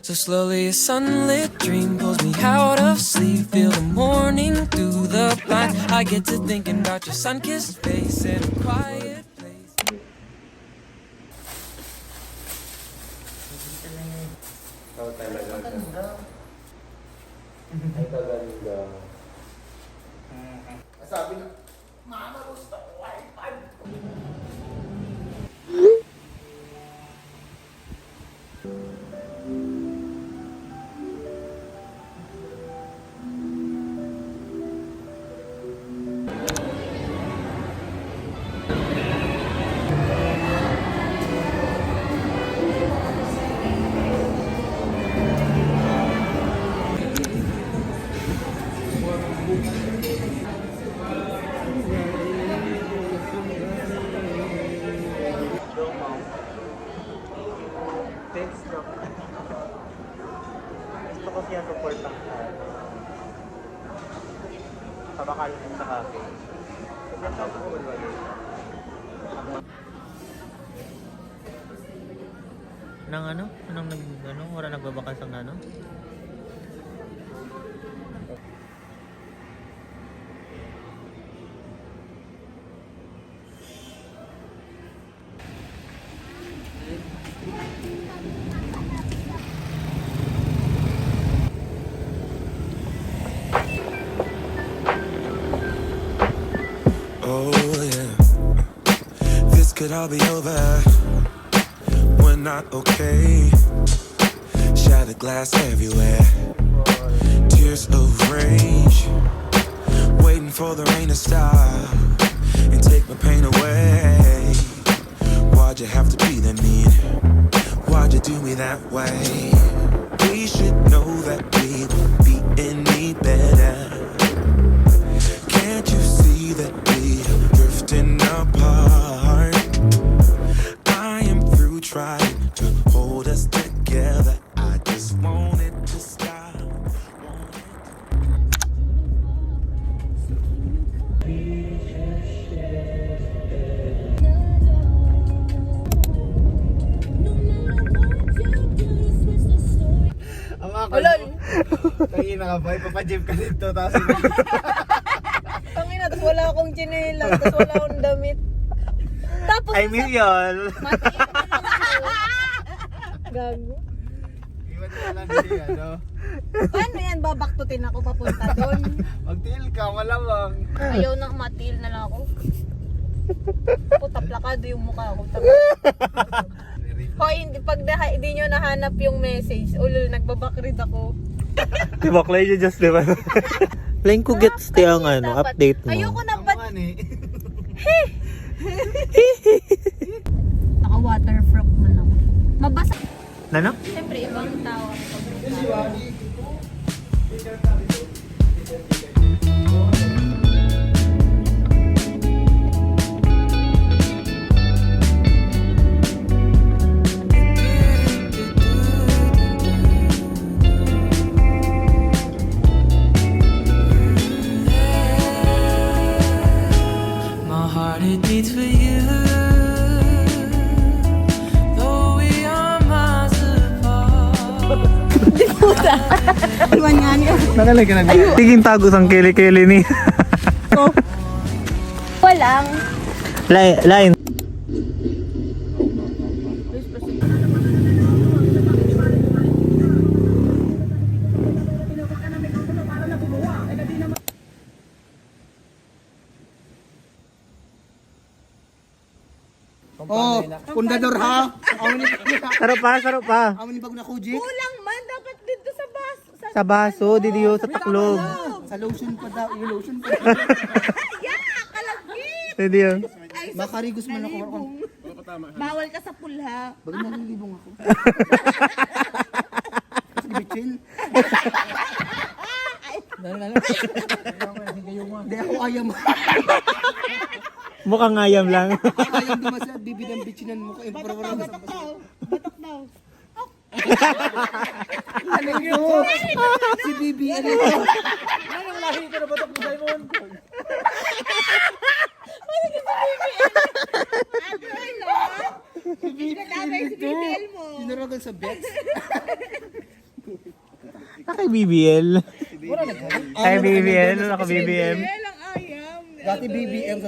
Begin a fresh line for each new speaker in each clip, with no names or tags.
So slowly a sunlit dream pulls me out of sleep. Feel the morning through the blind. I get to thinking about your sun-kissed face in a quiet place.
Ikaw talaga. Ay, kaganda. Sabi na, Mama, gusto ko wifi.
Gusto ko siya support ang pabakal mo sa cafe. Nang ano? Anong wala nagbabakas ang ano?
Oh yeah, this could all be over. We're not okay. Shattered glass everywhere. Tears of rage. Waiting for the rain to stop and take my pain away. Why'd you have to be that mean? Why'd you do me that way? We should know that we would be any better. Can't you see that we are drifting apart? I am through trying to hold us together. I just want it to stop.
Ang ako. Tayo na ka ba? Ipapajib ka dito. Tapos
Tangina, tapos wala akong chinelas, tapos wala akong damit. Tapos
Ay, Miriol!
gago.
iwan ka lang hindi ano.
Paano yan? Babaktutin ako papunta doon.
Magtiil ka, malamang.
Ayaw nang matil na lang ako. Puta, plakado yung mukha ko. Hoy, hindi nyo nahanap yung message. Ulul, nagbabakrid ako.
Diba, Clay, you just diba? Plain ko gets ti ang ano,
Dapat-
update mo.
Ayoko na
Ang
ba't
mga ni.
naka-waterfront na lang. Mabasa.
Nano?
Siyempre, ibang tao.
My heart it beats for you. Though we are miles apart.
Iwan nga niya.
Nakalagay na niya.
Tiging tagos ang kili-kili ni.
Walang.
Line.
Oh, pundador ha.
Sarap pa.
Amo ni bago na kuji.
Kulang man, dapat dito sa bus.
Sa baso, didiyo sa taklog.
Sa lotion pa daw, yung lotion pa.
Kalagit!
Didiyo.
Makarigos man ako.
Bawal ka sa pulha.
Bakit nalilibong ako? Kasi bitchin. Hindi ako ayam.
Mukhang ayam lang.
Ayam dumasa, bibidang bitchinan mo ko.
Batok daw.
Ano yun? Si Bibi, ano yun? Anong lahi ka na batok mo, Simon? Si Bibi,
Nadamay si BBL mo.
Sinaragan sa bets.
kay BBL.
Wala nagkaroon.
Kay BBL, ako BBM.
Dati BBM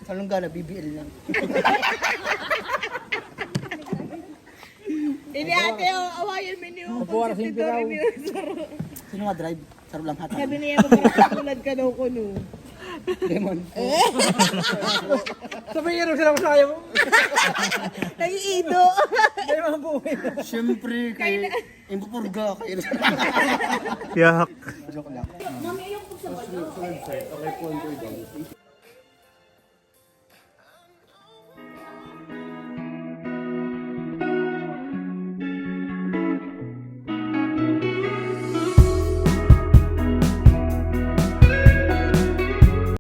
sa Lunggana, BBL lang.
Ini ate, awayan mo niyo.
Mapuwara sa impiraw.
Sino nga drive? Sarap lang hata.
Sabi niya, magpapatulad ka daw ko no.
Lemon.
Sabi niya rin sila ko saya mo.
Naiido.
May mga buhay.
Siyempre, kay Impupurga. Kayo
Yak.
Joke lang.